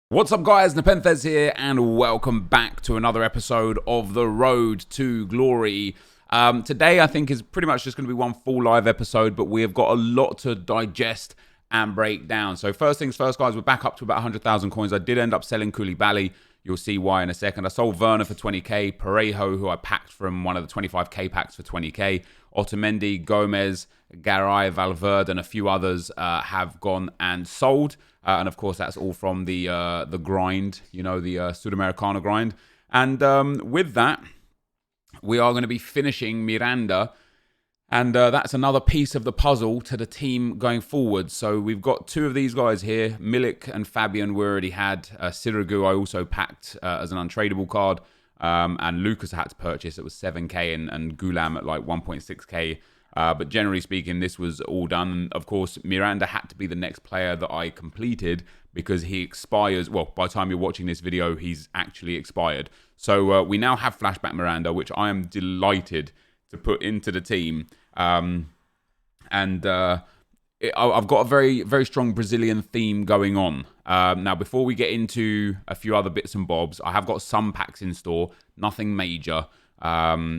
What's up guys, NepentheZ here and welcome back to another episode of The Road to Glory. Today I think is pretty much just going to be one full live episode, but we have got a lot to digest and break down. So first things first guys, we're back up to about 100,000 coins. I did end up selling Koulibaly. You'll see why in a second. I sold Werner for 20k, Parejo, who I packed from one of the 25k packs for 20k, Otamendi, Gomez, Garay, Valverde, and a few others have gone and sold. And of course, that's all from the grind, you know, the Sudamericana grind. And with that, we are going to be finishing Miranda. And that's another piece of the puzzle to the team going forward. So we've got two of these guys here. Milik and Fabian we already had. Sirigu I also packed as an untradeable card. And Lucas I had to purchase. It was 7k and Gulam at like 1.6k. But generally speaking, this was all done. And of course, Miranda had to be the next player that I completed because he expires. Well, by the time you're watching this video, he's actually expired. So we now have Flashback Miranda, which I am delighted to put into the team. I've got a very, very strong Brazilian theme going on. Now, before we get into a few other bits and bobs, I have got some packs in store, nothing major.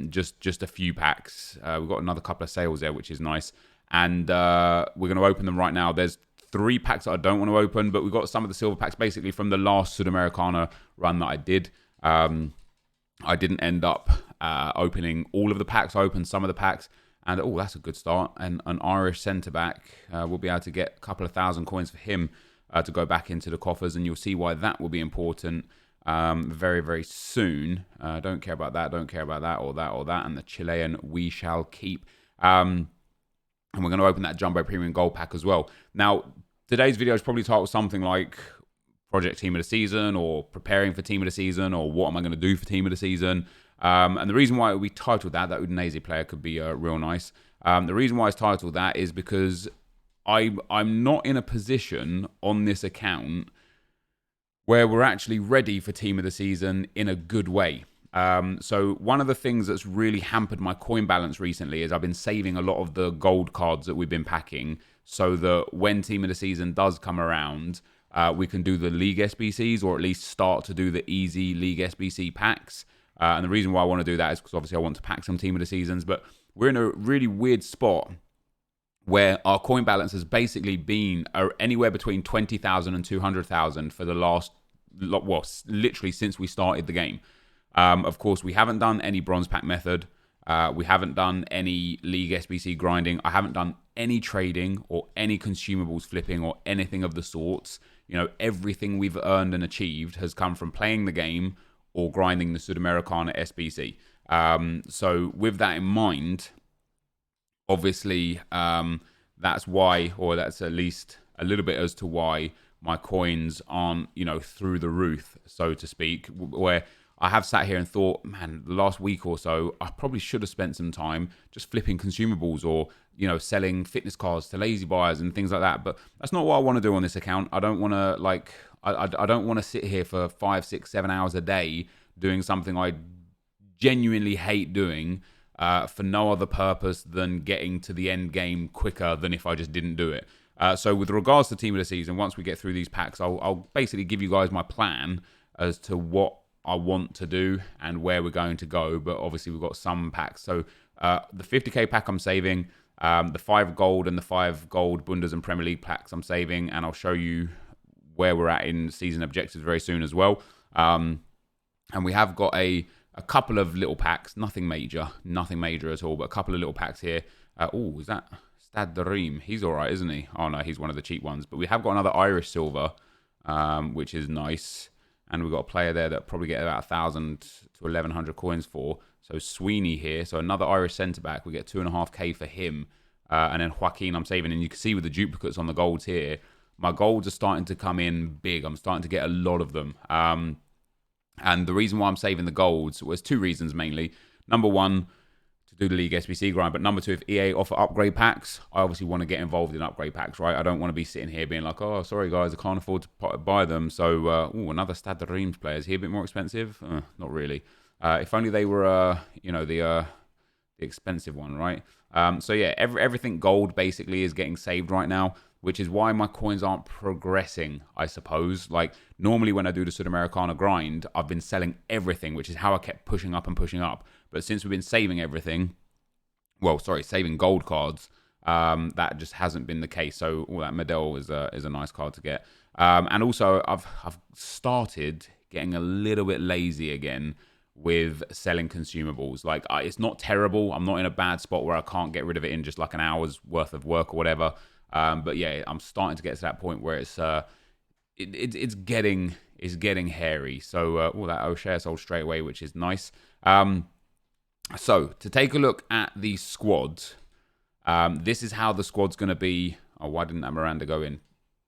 Just a few packs. We've got another couple of sales there, which is nice. And we're going to open them right now. There's 3 packs that I don't want to open, but we've got some of the silver packs basically from the last Sudamericana run that I did. I didn't end up opening all of the packs. I opened some of the packs. And, oh, that's a good start. And an Irish centre-back. We'll be able to get a couple of thousand coins for him to go back into the coffers. And you'll see why that will be important very, very soon. Don't care about that. Don't care about that or that or that. And the Chilean we shall keep. And we're going to open that Jumbo Premium Gold Pack as well. Now, today's video is probably titled something like Project Team of the Season or Preparing for Team of the Season or What am I going to do for Team of the Season? And the reason why we titled that NepentheZ player could be real nice. The reason why it's titled that is because I'm not in a position on this account where we're actually ready for Team of the Season in a good way. So one of the things that's really hampered my coin balance recently is I've been saving a lot of the gold cards that we've been packing so that when Team of the Season does come around, we can do the League SBCs or at least start to do the easy League SBC packs. And the reason why I want to do that is because obviously I want to pack some Team of the Seasons, but we're in a really weird spot where our coin balance has basically been anywhere between 20,000 and 200,000 for the last, well, literally since we started the game. Of course, we haven't done any bronze pack method. We haven't done any League SBC grinding. I haven't done any trading or any consumables flipping or anything of the sorts. You know, everything we've earned and achieved has come from playing the game or grinding the Sudamericana SBC. So with that in mind, obviously that's why, or that's at least a little bit as to why my coins aren't, you know, through the roof, so to speak, where I have sat here and thought, man, the last week or so, I probably should have spent some time just flipping consumables or, you know, selling fitness cards to lazy buyers and things like that. But that's not what I want to do on this account. I don't want to, like, I don't want to sit here for 5, 6, 7 hours a day doing something I genuinely hate doing for no other purpose than getting to the end game quicker than if I just didn't do it. So with regards to Team of the Season, once we get through these packs, I'll basically give you guys my plan as to what I want to do and where we're going to go. But obviously we've got some packs. So the 50k pack I'm saving, the 5 gold and the 5 gold Bundes and Premier League packs I'm saving, and I'll show you where we're at in season objectives very soon as well. And we have got a couple of little packs, nothing major at all, but a couple of little packs here. Oh, is that Stade de Reims? He's all right, isn't he? Oh no, he's one of the cheap ones. But we have got another Irish silver, which is nice. And we've got a player there that probably get about 1,000 to 1,100 coins for. So Sweeney here, so another Irish centre-back. We get 2.5k for him. And then Joaquin I'm saving. And you can see with the duplicates on the golds here, my golds are starting to come in big. I'm starting to get a lot of them. And the reason why I'm saving the golds was 2 reasons mainly. Number 1, to do the League SBC grind. But number 2, if EA offer upgrade packs, I obviously want to get involved in upgrade packs, right? I don't want to be sitting here being like, oh, sorry guys, I can't afford to buy them. So, another Stade de Reims player. Is he a bit more expensive? Not really. If only they were, you know, the expensive one, right? So yeah, everything gold basically is getting saved right now. which is why my coins aren't progressing, I suppose. Like, normally when I do the Sudamericana grind, I've been selling everything, which is how I kept pushing up and pushing up. But since we've been saving everything, saving gold cards, that just hasn't been the case. So that Medel is a nice card to get. And also, I've started getting a little bit lazy again with selling consumables. Like, it's not terrible. I'm not in a bad spot where I can't get rid of it in just like an hour's worth of work or whatever. But yeah, I'm starting to get to that point where it's getting hairy. So that O'Shea sold straight away, which is nice. So to take a look at the squad, this is how the squad's going to be. Oh, why didn't that Miranda go in?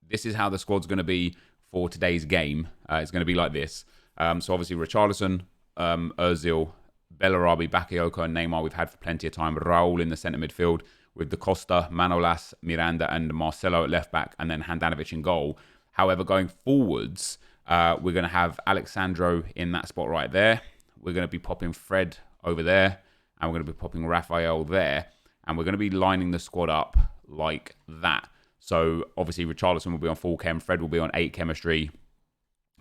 This is how the squad's going to be for today's game. It's going to be like this. So obviously Richarlison, Ozil, Bellarabi, Bakayoko, and Neymar we've had for plenty of time. Raul in the centre midfield with Da Costa, Manolas, Miranda, and Marcelo at left back, and then Handanovic in goal. However, going forwards, we're going to have Alexandro in that spot right there. We're going to be popping Fred over there, and we're going to be popping Raphael there, and we're going to be lining the squad up like that. So obviously Richarlison will be on full chem, Fred will be on 8 chemistry,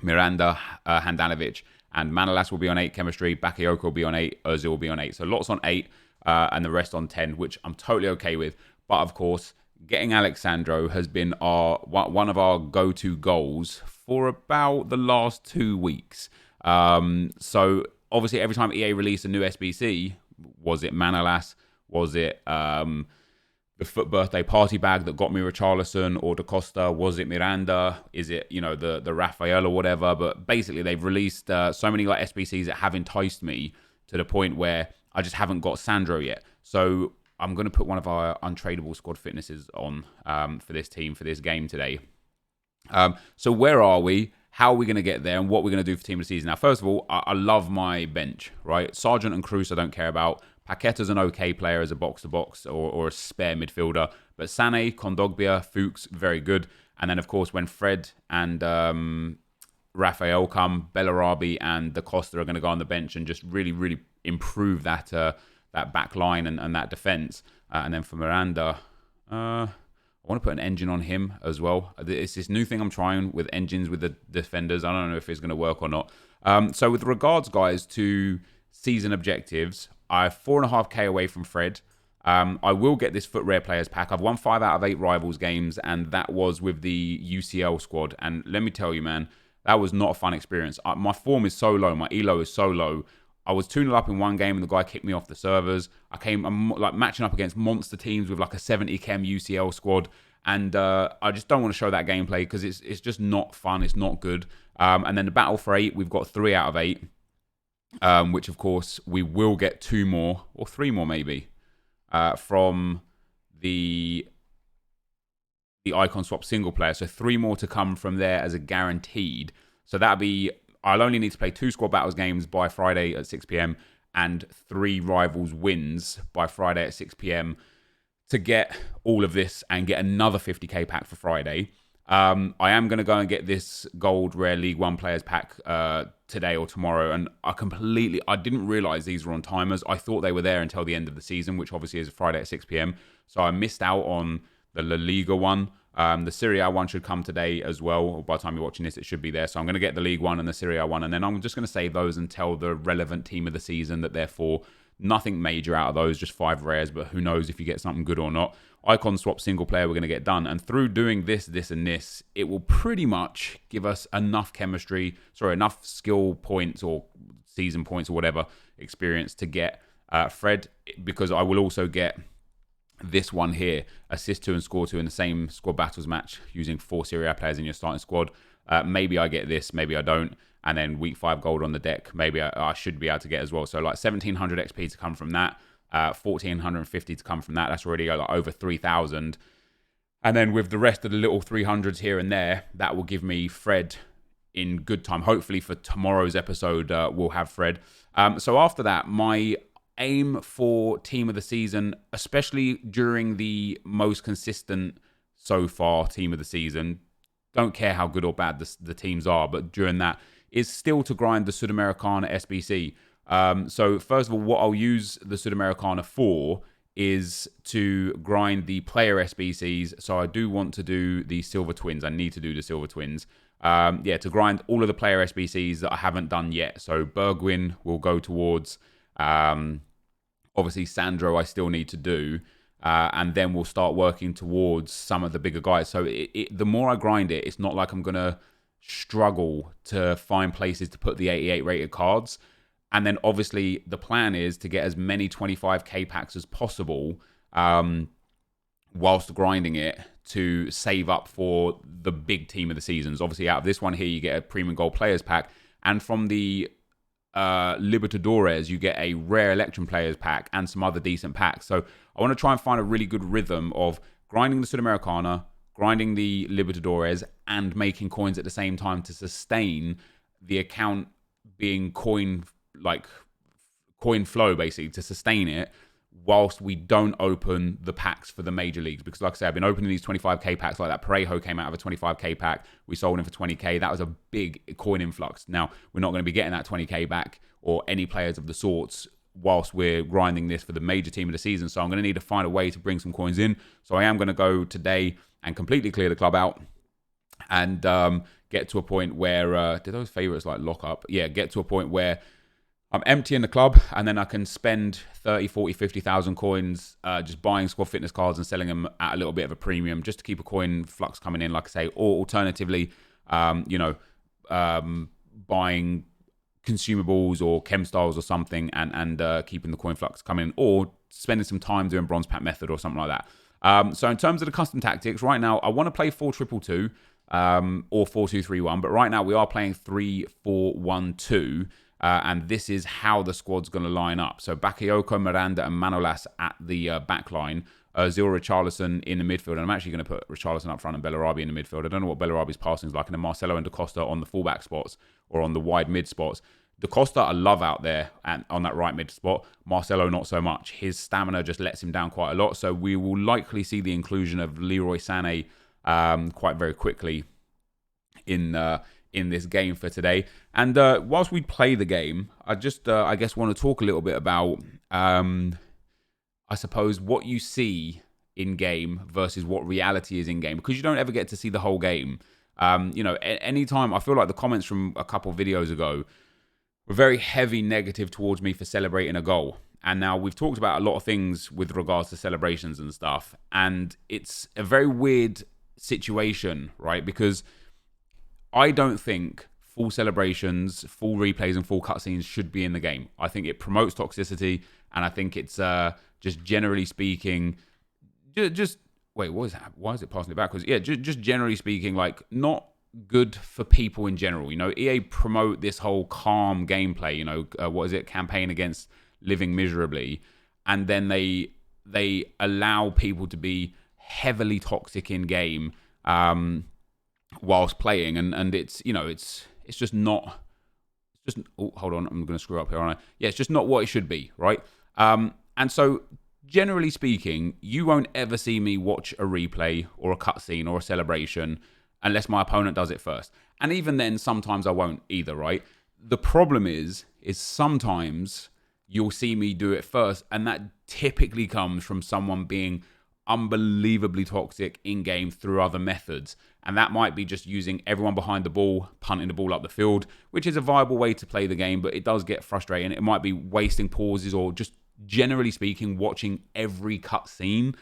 Miranda, Handanovic, and Manolas will be on 8 chemistry, Bakayoko will be on 8, Ozil will be on 8. So lots on 8, and the rest on 10, which I'm totally okay with. But of course, getting Alexandro has been one of our go-to goals for about the last 2 weeks. So obviously every time EA released a new SBC, was it Manolas, was it the foot birthday party bag that got me Richarlison or Da Costa, was it Miranda, is it, the Raphael or whatever? But basically they've released so many like SBCs that have enticed me to the point where I just haven't got Sandro yet. So I'm going to put one of our untradeable squad fitnesses on for this team, for this game today. So where are we? How are we going to get there? And what we're going to do for Team of the Season? Now, first of all, I love my bench, right? Sargent and Cruz I don't care about. Paqueta's an okay player as a box-to-box or a spare midfielder. But Sané, Kondogbia, Fuchs, very good. And then, of course, when Fred and Raphael come, Bellarabi and Da Costa are going to go on the bench and just really, really improve that back line and that defence. And then for Miranda, I want to put an engine on him as well. It's this new thing I'm trying with engines with the defenders. I don't know if it's going to work or not. So with regards, guys, to season objectives, I'm 4.5k away from Fred. I will get this foot rare players pack. I've won 5 out of 8 rivals games, and that was with the UCL squad. And let me tell you, man, that was not a fun experience. My form is so low. My elo is so low. I was 2-0 up in one game, and the guy kicked me off the servers. I'm like matching up against monster teams with like a 70 chem UCL squad, and I just don't want to show that gameplay because it's just not fun. It's not good. And then the battle for 8, we've got 3 out of 8. Which of course we will get 2 more or 3 more maybe from the icon swap single player. So 3 more to come from there as a guaranteed. So I'll only need to play 2 squad battles games by Friday at 6 p.m. and 3 rivals wins by Friday at 6 p.m. to get all of this and get another 50k pack for Friday. I am going to go and get this gold rare League One players pack today or tomorrow, and I didn't realize these were on timers. I thought they were there until the end of the season, which obviously is Friday at 6 p.m. So I missed out on the La Liga one. The Serie A one should come today as well. By the time you're watching this, it should be there. So I'm going to get the League One and the Serie A one, and then I'm just going to save those until the relevant team of the season. That therefore nothing major out of those, just 5 rares, but who knows if you get something good or not. Icon swap single player we're going to get done, and through doing this, and this, it will pretty much give us enough enough skill points or season points or whatever experience to get Fred, because I will also get this one here, assist 2 and score 2 in the same squad battles match using 4 Serie A players in your starting squad. Maybe I get this, maybe I don't. And then week 5 gold on the deck, maybe I should be able to get as well. So like 1700 XP to come from that, 1450 to come from that. That's already like over 3000. And then with the rest of the little 300s here and there, that will give me Fred in good time. Hopefully for tomorrow's episode, we'll have Fred. So after that, my aim for team of the season, especially during the most consistent so far team of the season, don't care how good or bad the teams are, but during that, is still to grind the Sudamericana SBC. So first of all, what I'll use the Sudamericana for is to grind the player SBCs. So I do want to do the Silver Twins. I need to do the Silver Twins. To grind all of the player SBCs that I haven't done yet. So Bergwijn will go towards, obviously Sandro I still need to do. And then we'll start working towards some of the bigger guys. So the more I grind it, it's not like I'm going to struggle to find places to put the 88 rated cards. And then obviously the plan is to get as many 25k packs as possible whilst grinding it to save up for the big team of the seasons. Obviously out of this one here, you get a premium gold players pack. And from the Libertadores, you get a rare Electrum players pack and some other decent packs. So I want to try and find a really good rhythm of grinding the Sudamericana, grinding the Libertadores, and making coins at the same time to sustain the account being coin flow, basically, to sustain it whilst we don't open the packs for the major leagues. Because like I said, I've been opening these 25k packs. Like that Parejo came out of a 25k pack. We sold him for 20k. That was a big coin influx. Now, we're not going to be getting that 20k back or any players of the sorts whilst we're grinding this for the major team of the season. So I'm going to need to find a way to bring some coins in. So I am going to go today and completely clear the club out and get to a point where, did those favorites like lock up? Yeah, get to a point where I'm emptying the club and then I can spend 30, 40, 50,000 coins just buying squad fitness cards and selling them at a little bit of a premium just to keep a coin flux coming in, like I say, or alternatively, buying consumables or chem styles or something and keeping the coin flux coming in, or spending some time doing bronze pack method or something like that. So in terms of the custom tactics, right now I want to play 4-2-2 or 4-2-3-1, but right now we are playing 3-4-1-2. And this is how the squad's going to line up. So Bakayoko, Miranda, and Manolas at the back line. Zil Richarlison in the midfield. And I'm actually going to put Richarlison up front and Bellarabi in the midfield. I don't know what Bellarabi's passing is like. And then Marcelo and Da Costa on the fullback spots or on the wide mid spots. Da Costa I love out there and on that right mid spot. Marcelo not so much. His stamina just lets him down quite a lot. So we will likely see the inclusion of Leroy Sané quite very quickly in this game for today. And whilst we play the game, I just, I guess, want to talk a little bit about, I suppose, what you see in-game versus what reality is in-game, because you don't ever get to see the whole game. Anytime, I feel like the comments from a couple of videos ago were very heavy negative towards me for celebrating a goal. And now we've talked about a lot of things with regards to celebrations and stuff. And it's a very weird situation, right? Because I don't think full celebrations, full replays, and full cutscenes should be in the game. I think it promotes toxicity, and I think it's just generally speaking, just wait, what is that? Why is it passing it backwards? Yeah, just generally speaking, like not good for people in general. You know, EA promote this whole calm gameplay. You know, what is it? Campaign against living miserably, and then they allow people to be heavily toxic in game. Whilst playing, and it's, you know, it's just not, it's just, oh, hold on, I'm going to screw up here, aren't I? Yeah, it's just not what it should be, right? And so, generally speaking, you won't ever see me watch a replay or a cutscene or a celebration unless my opponent does it first. And even then, sometimes I won't either, right? The problem is sometimes you'll see me do it first, and that typically comes from someone being unbelievably toxic in-game through other methods. And that might be just using everyone behind the ball, punting the ball up the field, which is a viable way to play the game, but it does get frustrating. It might be wasting pauses or just generally speaking, watching every cutscene.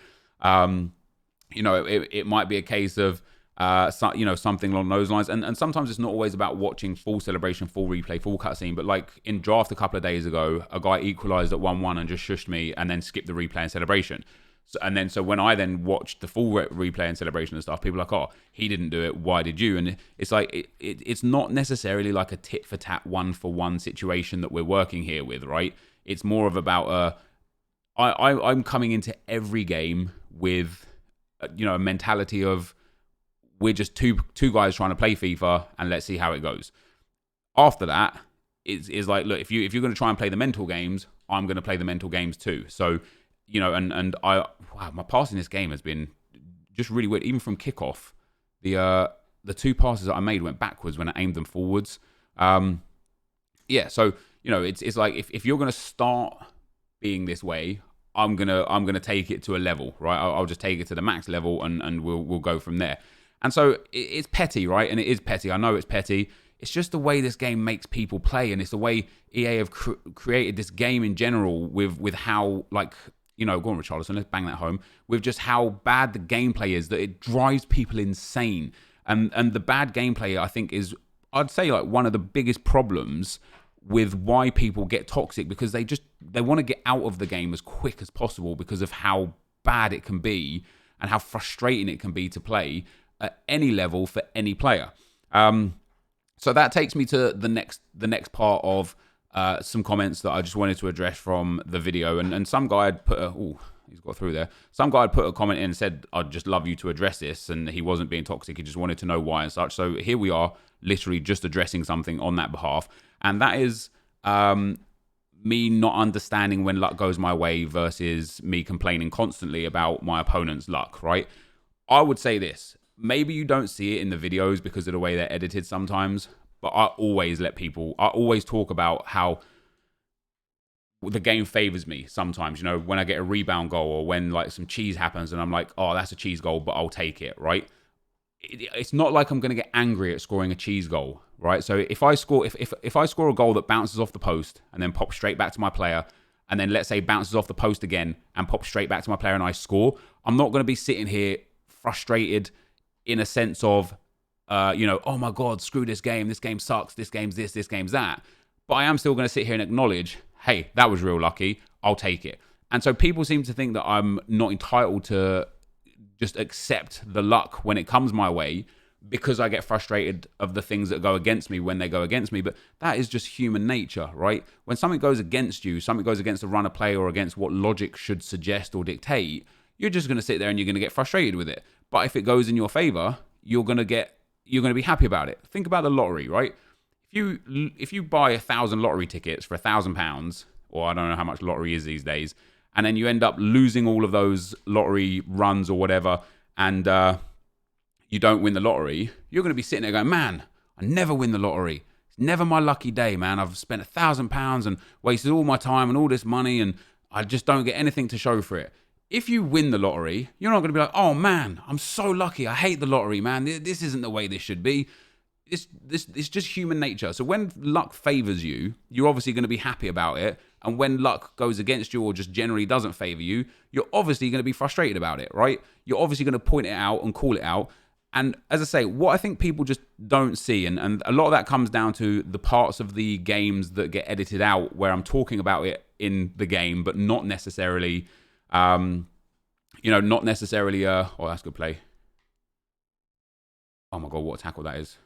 It might be a case of, something along those lines. And sometimes it's not always about watching full celebration, full replay, full cutscene. But like in draft a couple of days ago, a guy equalized at 1-1 and just shushed me and then skipped the replay and celebration. So when I then watched the full replay and celebration and stuff, people are like, oh, he didn't do it. Why did you? And it's like, it's not necessarily like a tit for tat, 1-for-1 situation that we're working here with, right? It's more of about, I'm coming into every game with, a mentality of we're just two guys trying to play FIFA and let's see how it goes. After that, it's like, look, if you're going to try and play the mental games, I'm going to play the mental games too. So, my passing this game has been just really weird. Even from kickoff, the two passes that I made went backwards when I aimed them forwards. So it's like if you're going to start being this way, I'm gonna take it to a level, right? I'll just take it to the max level, and we'll go from there. And so it's petty, right? And it is petty. I know it's petty. It's just the way this game makes people play, and it's the way EA have created this game in general with how, like, you know, go on, Richarlison, let's bang that home, with just how bad the gameplay is, that it drives people insane. And the bad gameplay, I think, is, I'd say, like, one of the biggest problems with why people get toxic, because they want to get out of the game as quick as possible because of how bad it can be and how frustrating it can be to play at any level for any player. So that takes me to the next part of some comments that I just wanted to address from the video. And some guy had put he's got through there. Some guy had put a comment in and said, I'd just love you to address this. And he wasn't being toxic. He just wanted to know why and such. So here we are, literally just addressing something on that behalf. And that is me not understanding when luck goes my way versus me complaining constantly about my opponent's luck, right? I would say this. Maybe you don't see it in the videos because of the way they're edited sometimes, but I always talk about how the game favors me sometimes, you know, when I get a rebound goal or when, like, some cheese happens and I'm like, oh, that's a cheese goal, but I'll take it, right? It's not like I'm going to get angry at scoring a cheese goal, right? So if I score a goal that bounces off the post and then pops straight back to my player, and then let's say bounces off the post again and pops straight back to my player and I score, I'm not going to be sitting here frustrated in a sense of, you know, oh my God, screw this game sucks, this game's this game's that. But I am still going to sit here and acknowledge, hey, that was real lucky, I'll take it. And so people seem to think that I'm not entitled to just accept the luck when it comes my way because I get frustrated of the things that go against me when they go against me. But that is just human nature, right? When something goes against you, something goes against the run of play or against what logic should suggest or dictate, you're just going to sit there and you're going to get frustrated with it. But if it goes in your favor, you're going to be happy about it. Think about the lottery, right? If you buy 1,000 lottery tickets for £1,000, or I don't know how much lottery is these days, and then you end up losing all of those lottery runs or whatever, and you don't win the lottery, you're going to be sitting there going, man, I never win the lottery. It's never my lucky day, man. I've spent £1,000 and wasted all my time and all this money, and I just don't get anything to show for it. If you win the lottery, you're not going to be like, oh man, I'm so lucky. I hate the lottery, man. This isn't the way this should be. It's just human nature. So when luck favors you, you're obviously going to be happy about it. And when luck goes against you or just generally doesn't favor you, you're obviously going to be frustrated about it, right? You're obviously going to point it out and call it out. And as I say, what I think people just don't see, and a lot of that comes down to the parts of the games that get edited out where I'm talking about it in the game, but not necessarily... not necessarily, oh, that's a good play. Oh my God, what a tackle that is.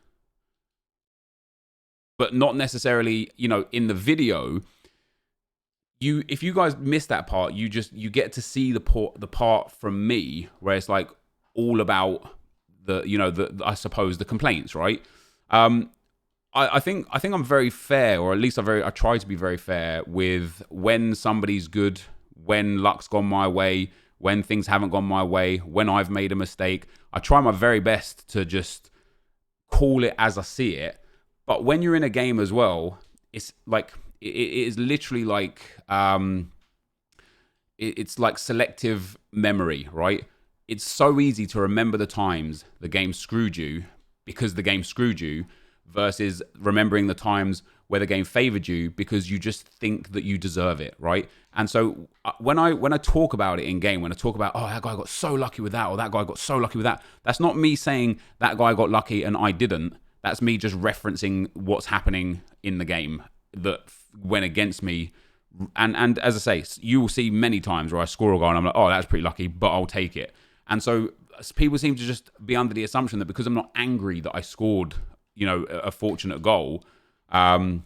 But not necessarily, in the video, if you guys miss that part, you get to see the part from me where it's like all about I suppose the complaints, right? I think I'm very fair, or at least I try to be very fair with when somebody's good, when luck's gone my way, when things haven't gone my way, when I've made a mistake. I try my very best to just call it as I see it. But when you're in a game as well, it's like, it is literally like, it's like selective memory, right? It's so easy to remember the times the game screwed you because the game screwed you versus remembering the times where the game favored you because you just think that you deserve it, right? And so when I talk about it in game, when I talk about, oh, that guy got so lucky with that, or that guy got so lucky with that, that's not me saying that guy got lucky and I didn't. That's me just referencing what's happening in the game that went against me. And as I say, you will see many times where I score a goal and I'm like, oh, that's pretty lucky, but I'll take it. And so people seem to just be under the assumption that because I'm not angry that I scored, a fortunate goal, that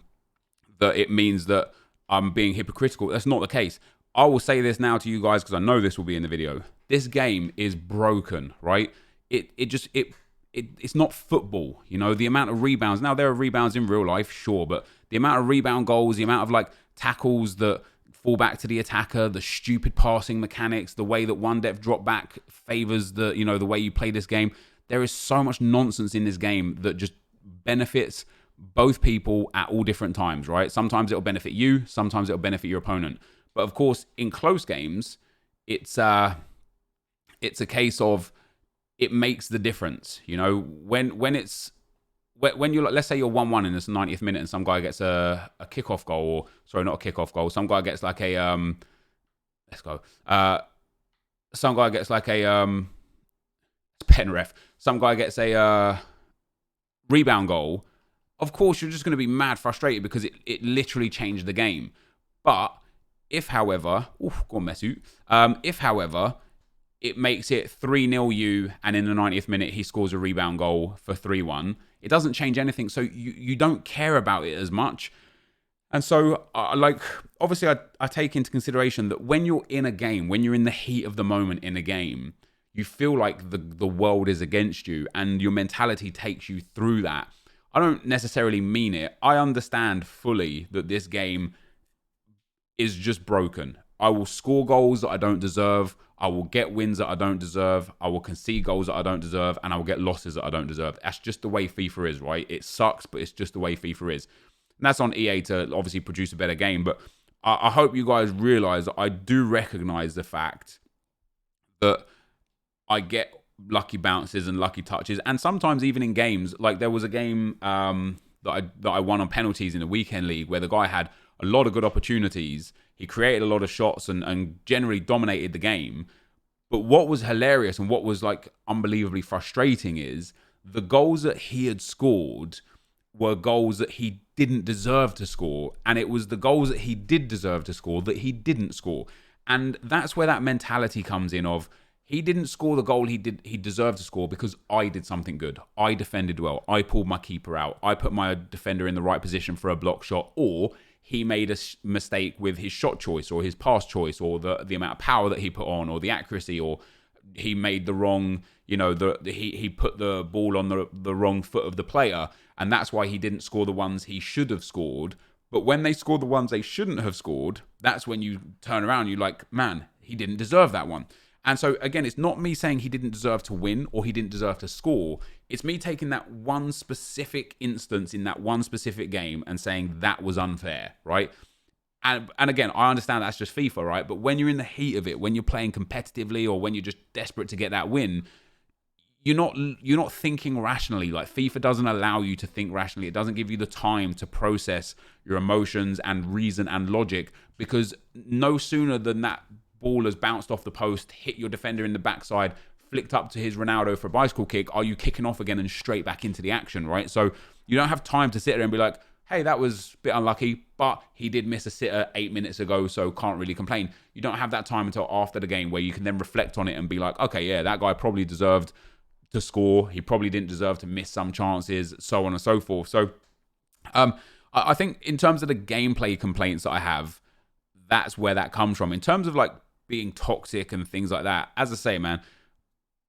it means that I'm being hypocritical. That's not the case. I will say this now to you guys because I know this will be in the video. This game is broken, right? It's not football, the amount of rebounds. Now, there are rebounds in real life, sure, but the amount of rebound goals, the amount of tackles that fall back to the attacker, the stupid passing mechanics, the way that one depth drop back favors the way you play this game. There is so much nonsense in this game that just benefits both people at all different times, right? Sometimes it'll benefit you, sometimes it'll benefit your opponent. But of course, in close games, it's a case of it makes the difference. You know, when you're, let's say you're 1-1 in this 90th minute and some guy gets a kickoff goal, or sorry, not a kickoff goal, some guy gets like a let's go. Some guy gets like a pen ref. Some guy gets a rebound goal. Of course, you're just going to be mad frustrated because it literally changed the game. But if, however, go on, Mesut. If, however, it makes it 3-0 you, and in the 90th minute he scores a rebound goal for 3-1, it doesn't change anything. So you don't care about it as much. And so, obviously, I take into consideration that when you're in a game, when you're in the heat of the moment in a game, you feel like the world is against you, and your mentality takes you through that. I don't necessarily mean it. I understand fully that this game is just broken. I will score goals that I don't deserve. I will get wins that I don't deserve. I will concede goals that I don't deserve, and I will get losses that I don't deserve. That's just the way FIFA is, right? It sucks, but it's just the way FIFA is. And that's on EA to obviously produce a better game. But I hope you guys realize that I do recognize the fact that I get lucky bounces and lucky touches. And sometimes even in games, like there was a game that I won on penalties in the weekend league where the guy had a lot of good opportunities. He created a lot of shots and generally dominated the game. But what was hilarious and what was like unbelievably frustrating is the goals that he had scored were goals that he didn't deserve to score. And it was the goals that he did deserve to score that he didn't score. And that's where that mentality comes in of he didn't score the goal he deserved to score because I did something good. I defended well. I pulled my keeper out. I put my defender in the right position for a block shot, or he made a mistake with his shot choice or his pass choice or the amount of power that he put on or the accuracy, or he made the wrong, he put the ball on the wrong foot of the player, and that's why he didn't score the ones he should have scored. But when they scored the ones they shouldn't have scored, that's when you turn around and you're like, man, he didn't deserve that one. And so, again, it's not me saying he didn't deserve to win or he didn't deserve to score. It's me taking that one specific instance in that one specific game and saying that was unfair, right? And again, I understand that's just FIFA, right? But when you're in the heat of it, when you're playing competitively or when you're just desperate to get that win, you're not thinking rationally. Like, FIFA doesn't allow you to think rationally. It doesn't give you the time to process your emotions and reason and logic, because no sooner than that ball has bounced off the post, hit your defender in the backside, flicked up to his Ronaldo for a bicycle kick, are you kicking off again and straight back into the action, right? So you don't have time to sit there and be like, hey, that was a bit unlucky, but he did miss a sitter 8 minutes ago, so can't really complain. You don't have that time until after the game where you can then reflect on it and be like, okay, yeah, that guy probably deserved to score. He probably didn't deserve to miss some chances, so on and so forth. So I think in terms of the gameplay complaints that I have, that's where that comes from. In terms of like being toxic and things like that, as I say, man,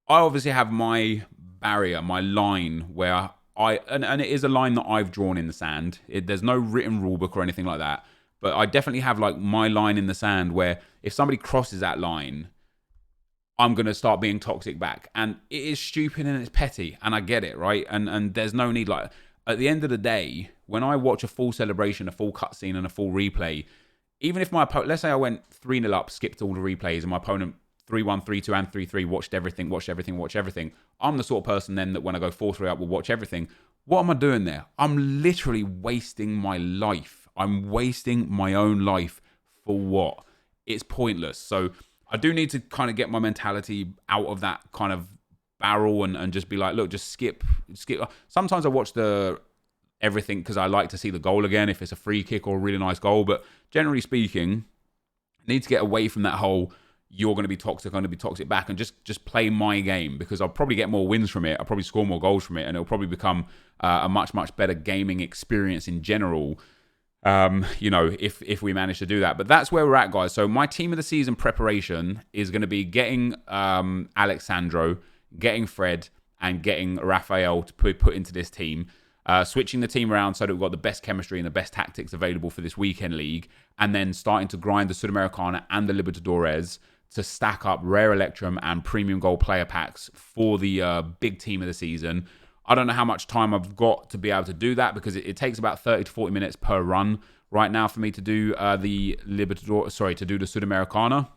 I obviously have my barrier, my line where and it is a line that I've drawn in the sand. There's no written rule book or anything like that, but I definitely have like my line in the sand where if somebody crosses that line, I'm going to start being toxic back. And it is stupid and it's petty, and I get it, right? And there's no need, like, at the end of the day, when I watch a full celebration, a full cutscene and a full replay, even if my opponent, let's say I went 3-0 up, skipped all the replays, and my opponent 3-1, 3-2, and 3-3 watched everything. I'm the sort of person then that when I go 4-3 up will watch everything. What am I doing there? I'm literally wasting my life. I'm wasting my own life for what? It's pointless. So I do need to kind of get my mentality out of that kind of barrel and just be like, look, just skip. Sometimes I watch everything because I like to see the goal again if it's a free kick or a really nice goal. But generally speaking, I need to get away from that whole you're going to be toxic, I'm going to be toxic back, and just play my game, because I'll probably get more wins from it. I'll probably score more goals from it, and it'll probably become a much, much better gaming experience in general, if we manage to do that. But that's where we're at, guys. So my team of the season preparation is going to be getting Alexandro, getting Fred, and getting Rafael to put into this team. Switching the team around so that we've got the best chemistry and the best tactics available for this weekend league, and then starting to grind the Sudamericana and the Libertadores to stack up rare Electrum and premium gold player packs for the big team of the season. I don't know how much time I've got to be able to do that, because it takes about 30 to 40 minutes per run right now for me to do the Libertador, sorry, to do the Sudamericana.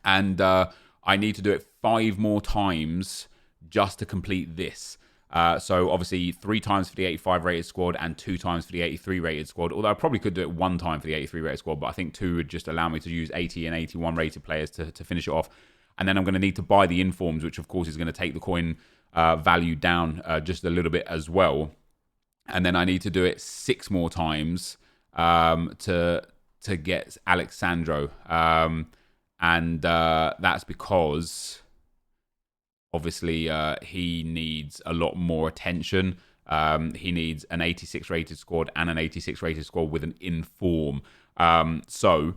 And I need to do it 5 more times just to complete this. So obviously 3 times for the 85 rated squad and 2 times for the 83 rated squad. Although I probably could do it 1 time for the 83 rated squad, but I think 2 would just allow me to use 80 and 81 rated players to finish it off. And then I'm going to need to buy the informs, which of course is going to take the coin value down just a little bit as well. And then I need to do it 6 more times to get Alexandro. And that's because obviously he needs a lot more attention. He needs an 86 rated squad and an 86 rated squad with an inform. So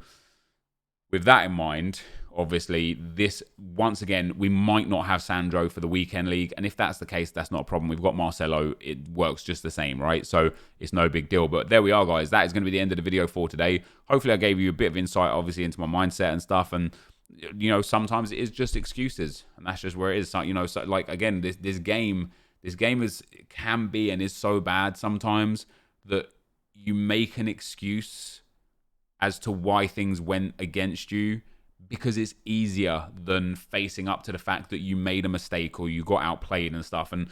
with that in mind, obviously this, once again, we might not have Sandro for the weekend league. And if that's the case, that's not a problem. We've got Marcelo. It works just the same, right? So it's no big deal. But there we are, guys. That is going to be the end of the video for today. Hopefully I gave you a bit of insight, obviously, into my mindset and stuff. And, you know, sometimes it is just excuses. And that's just where it is. So, you know, so like, again, this game can be and is so bad sometimes that you make an excuse as to why things went against you, because it's easier than facing up to the fact that you made a mistake or you got outplayed and stuff. And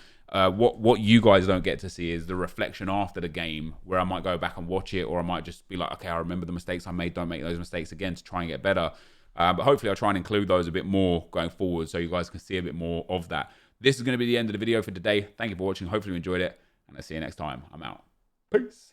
what you guys don't get to see is the reflection after the game, where I might go back and watch it, or I might just be like, okay, I remember the mistakes I made, don't make those mistakes again to try and get better. But hopefully I'll try and include those a bit more going forward so you guys can see a bit more of that. This is going to be the end of the video for today. Thank you for watching. Hopefully you enjoyed it, and I'll see you next time. I'm out. Peace.